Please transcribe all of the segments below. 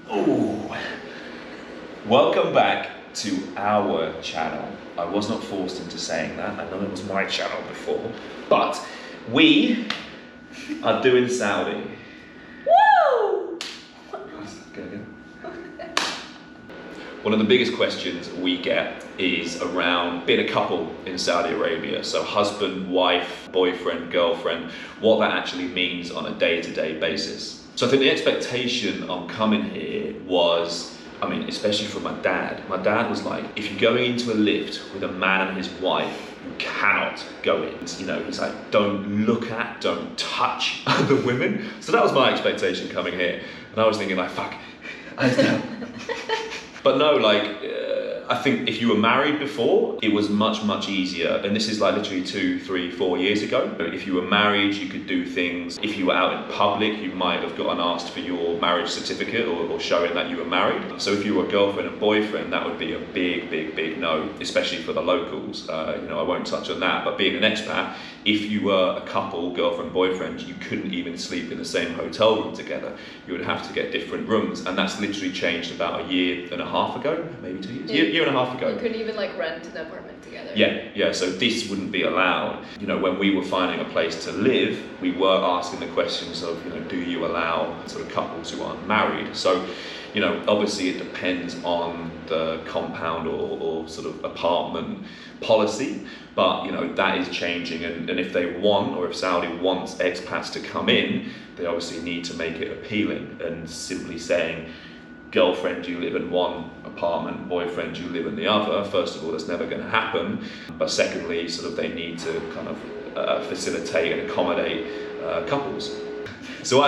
Oh, welcome back to our channel. I was not forced into saying that. I know it was my channel before, but we are doing Saudi. Woo! Go again. One of the biggest questions we get is around being a couple in Saudi Arabia. So husband, wife, boyfriend, girlfriend, what that actually means on a day-to-day basis. So I think the expectation on coming here was, especially from my dad. My dad was like, if you're going into a lift with a man and his wife, you cannot go in. You know, he's like, don't look at, don't touch other women. So that was my expectation coming here. And I was thinking like, fuck, eyes down. But no, I think if you were married before, it was much, much easier. And this is like literally 2, 3, 4 years ago. If you were married, you could do things. If you were out in public, you might have gotten asked for your marriage certificate or showing that you were married. So if you were a girlfriend and boyfriend, that would be a big, big, big no, especially for the locals. I won't touch on that. But being an expat, if you were a couple, girlfriend, boyfriend, you couldn't even sleep in the same hotel room together. You would have to get different rooms. And that's literally changed about 1.5 years ago, maybe 2 years, year and a half ago. You couldn't even rent an apartment together. Yeah, so this wouldn't be allowed. When we were finding a place to live, we were asking the questions of, do you allow sort of couples who aren't married? So, obviously it depends on the compound or sort of apartment policy, but that is changing, and if they want, or if Saudi wants expats to come in, they obviously need to make it appealing, and simply saying, girlfriend, you live in one apartment, boyfriend, you live in the other. First of all, that's never going to happen. But secondly, sort of they need to kind of facilitate and accommodate couples. So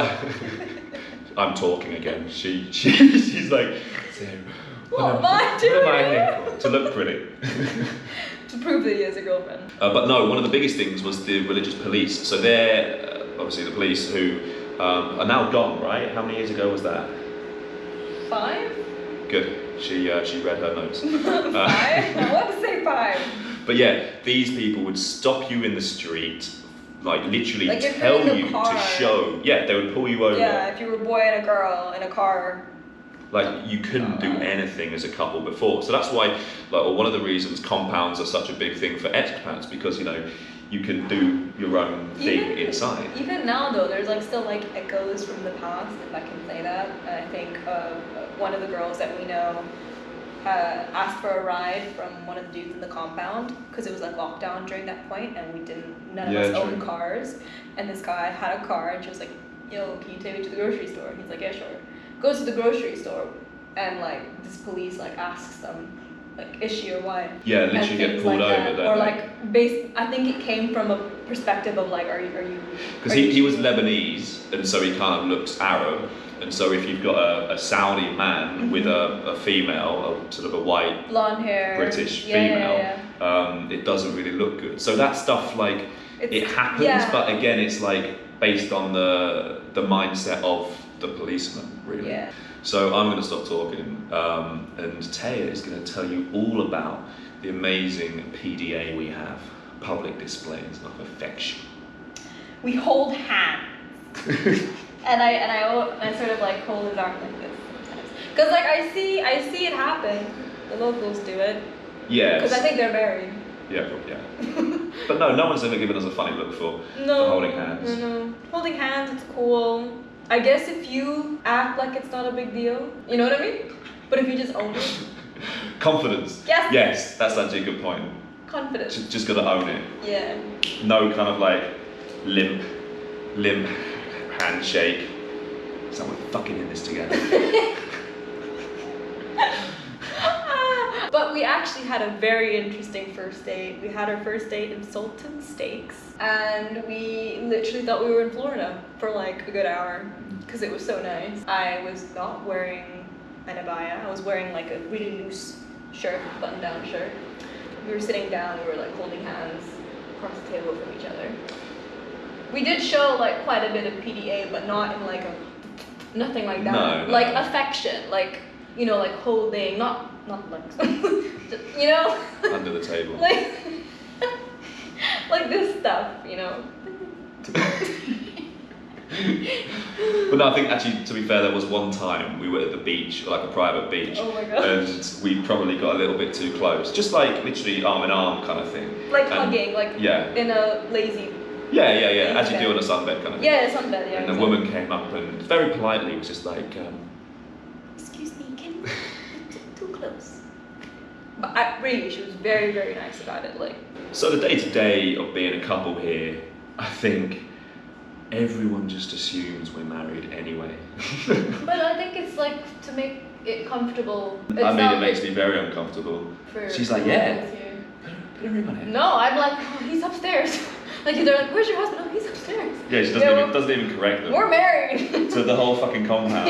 I'm talking again. She's like, so, what am I doing? To look pretty. To prove that he has a girlfriend. But no, one of the biggest things was the religious police. So they're obviously the police who are now gone, right? How many years ago was that? 5? Good. She read her notes. 5? I want to say 5. But yeah, these people would stop you in the street, literally if tell you're in you the car. to show. Yeah, they would pull you over. Yeah, if you were a boy and a girl in a car. You couldn't do anything as a couple before. So that's why, one of the reasons compounds are such a big thing for expats, because you can do your own thing inside. Even now though, there's still echoes from the past, if I can say that. I think one of the girls that we know asked for a ride from one of the dudes in the compound, because it was lockdown during that point, and none of us owned cars, and this guy had a car, and she was like, yo, can you take me to the grocery store? He's like, yeah, sure. Goes to the grocery store, and this police asks them, is she your wife? Yeah, literally get pulled over. Or I think it came from a perspective of are you? Because he was Lebanese, and so he kind of looks Arab, and so if you've got a Saudi man with a female, sort of a white blonde hair British female, it doesn't really look good. So that stuff it happens, but again, it's based on the mindset of the policeman, really. Yeah. So I'm going to stop talking, and Thea is going to tell you all about the amazing PDA we have, public displays of affection. We hold hands, and I sort of hold his arm like this sometimes, because I see it happen. The locals do it. Yeah. Because I think they're married. Yeah. But no one's ever given us a funny look for holding hands. No. Holding hands, it's cool. I guess if you act like it's not a big deal, you know what I mean? But if you just own it. Confidence. Yes, that's actually a good point. Confidence. Just gotta own it. Yeah. No kind of limp handshake. So we're fucking in this together. But we actually had a very interesting first date. We had our first date in Sultan Steaks, and we literally thought we were in Florida for a good hour, because it was so nice. I was not wearing an abaya. I was wearing a really loose shirt, button-down shirt. We were sitting down, we were holding hands across the table from each other. We did show quite a bit of PDA, but not in nothing like that. No. Affection, holding, not under the table. Like this stuff, But no, I think actually, to be fair, there was one time we were at the beach, like a private beach, Oh my god. and we probably got a little bit too close, just like literally arm in arm kind of thing. Like And- hugging, like Yeah. in a lazy. Yeah, as you Okay. do on a sunbed kind of thing. Yeah, sunbed. Yeah. And a exactly. woman came up and very politely was just like, Excuse me, can you too close? But really, she was very, very nice about it. Like, So the day-to-day of being a couple here, I think everyone just assumes we're married anyway. but I think it's like to make it comfortable. It's I mean, not it makes like me very uncomfortable. for She's like, yeah. couples here. Put a ring on it. No, I'm like, oh, he's upstairs. Like they're like, where's your husband? Oh, he's upstairs. Yeah, she doesn't even correct them. We're married. To the whole fucking compound.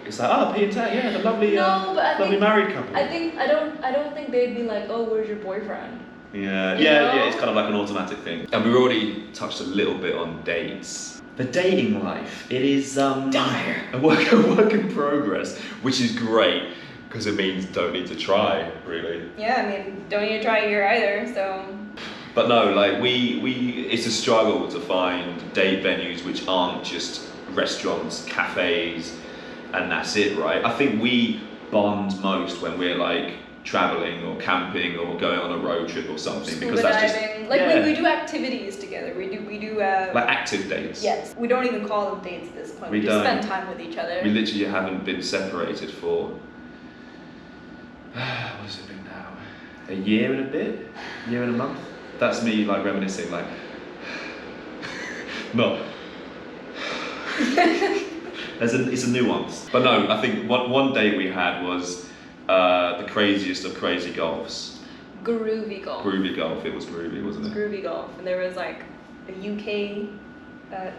It's like, oh, P and Tay, yeah, the lovely, No, but I lovely think- married couple. I don't think they'd be like, oh, where's your boyfriend? Yeah, You yeah, know? yeah, it's kind of like an automatic thing. And we've already touched a little bit on dates. The dating life, it is Dire. a work in progress, which is great because it means don't need to try, really. Yeah, I mean, don't need to try here either. So But no, like it's a struggle to find date venues which aren't just restaurants, cafes, and that's it, right? I think we bond most when we're like traveling or camping or going on a road trip or something scuba because that's diving, just like yeah, we do activities together. We do. like active dates. Yes, we don't even call them dates at this point. We We just don't. spend time with each other. We literally haven't been separated for what has it been now? A year and a bit? Year and a month? That's me like reminiscing like no. It's a nuance. But no, I think one day we had was the craziest of crazy golfs. Groovy golf. Groovy golf, it was groovy, wasn't it? Groovy golf, and there was like a UK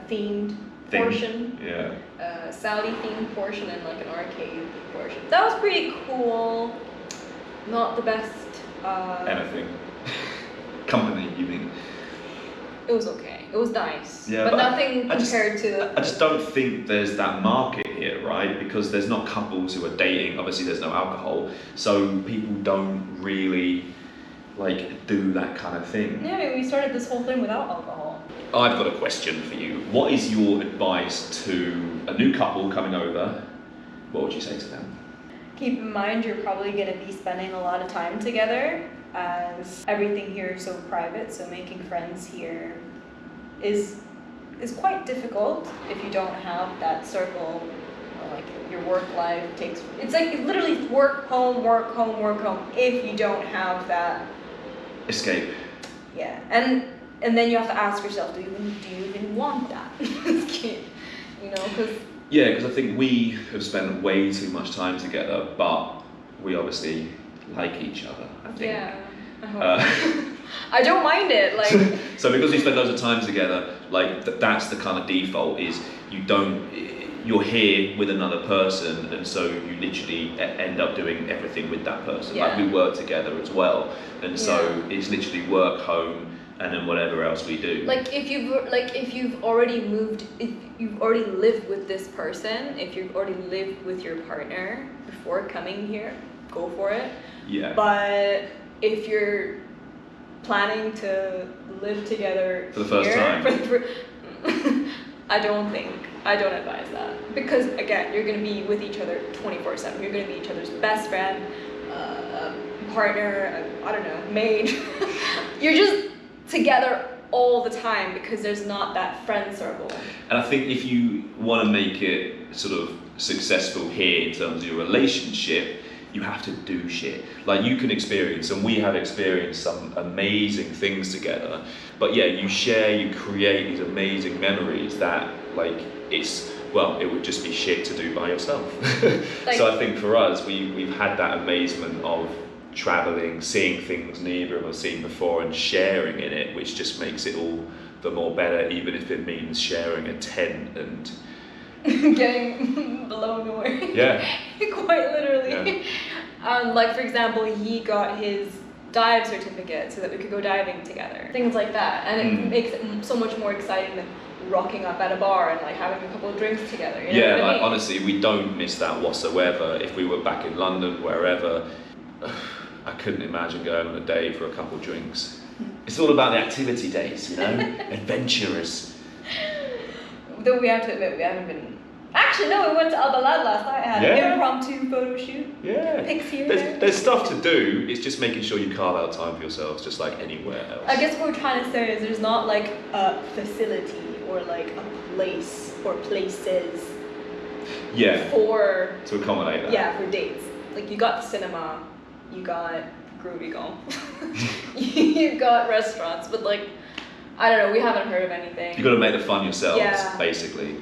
themed Thing. portion, Yeah. Saudi themed portion, and like an arcade portion. That was pretty cool. Not the best. Anything. Company, you mean? It was okay. It was nice, Yeah, but but nothing I just- compared to. I just don't think there's that market here, right? Because there's not couples who are dating. Obviously, there's no alcohol, so people don't really like do that kind of thing. Yeah, I mean, we started this whole thing without alcohol. I've got a question for you. What is your advice to a new couple coming over? What would you say to them? Keep in mind, you're probably going to be spending a lot of time together, as everything here is so private. So making friends here is quite difficult if you don't have that circle. Like your work life takes. It's like literally work, home, work, home, work, home. If you don't have that. Escape. Yeah, and then you have to ask yourself, do you even want that? You know, because Yeah, because I think we have spent way too much time together, but we obviously like each other, I think. yeah, Uh, I don't mind it. Like so because we spend loads of time together, like that's the kind of default is you're here with another person, and so you literally end up doing everything with that person. Like Yeah. we work together as well, and so Yeah. it's literally work, home, and then whatever else we do. if you've already moved, if you've already lived with this person, if you've already lived with your partner before coming here, go for it. Yeah. But if you're planning to live together For the first here, time. I don't advise that, because again, you're gonna be with each other 24/7. You're gonna be each other's best friend, partner, I don't know, maid. You're just together all the time because there's not that friend circle. And I think if you want to make it sort of successful here in terms of your relationship, you have to do shit. Like you can experience, and we have experienced some amazing things together. But yeah, you share, you create these amazing memories that like it would just be shit to do by yourself. So I think for us, we've had that amazement of traveling, seeing things neither of us seen before, and sharing in it, which just makes it all the more better, even if it means sharing a tent and Getting blown away. yeah. Quite literally. Like for example, he got his dive certificate so that we could go diving together. Things like that, and it makes it so much more exciting than rocking up at a bar and like having a couple of drinks together. You know Yeah, what I like mean? honestly, we don't miss that whatsoever. If we were back in London, wherever, I couldn't imagine going on a day for a couple of drinks. It's all about the activity days, you know, adventurous. though we have to admit we haven't been. Actually, no, we went to Albalad last night. I had an impromptu photo shoot. Yeah. Pics here. There's stuff to do. It's just making sure you carve out time for yourselves, just like anywhere else. I guess what we're trying to say is there's not like a facility or like a place or places. Yeah. For to accommodate that. Yeah, for dates. Like you got cinema, you got groovy golf, you got restaurants, but like I don't know, we haven't heard of anything. You got to make the fun yourselves, basically.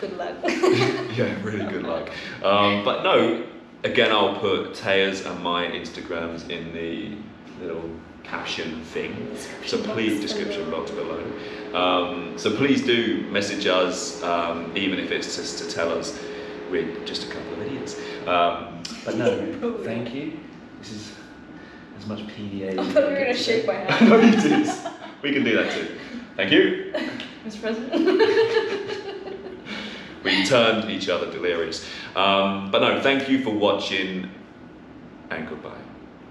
Good luck. Yeah, really good luck. But no, again, I'll put Thea's and my Instagrams in the little caption thing. Description box below. So please do message us, even if it's just to tell us we're just a couple of idiots. But no, thank you. This is as much PDA. I thought we were going to shake my hand. No, you did. We can do that too. Thank you. Mr. President. We turned each other delirious. But no, thank you for watching and goodbye.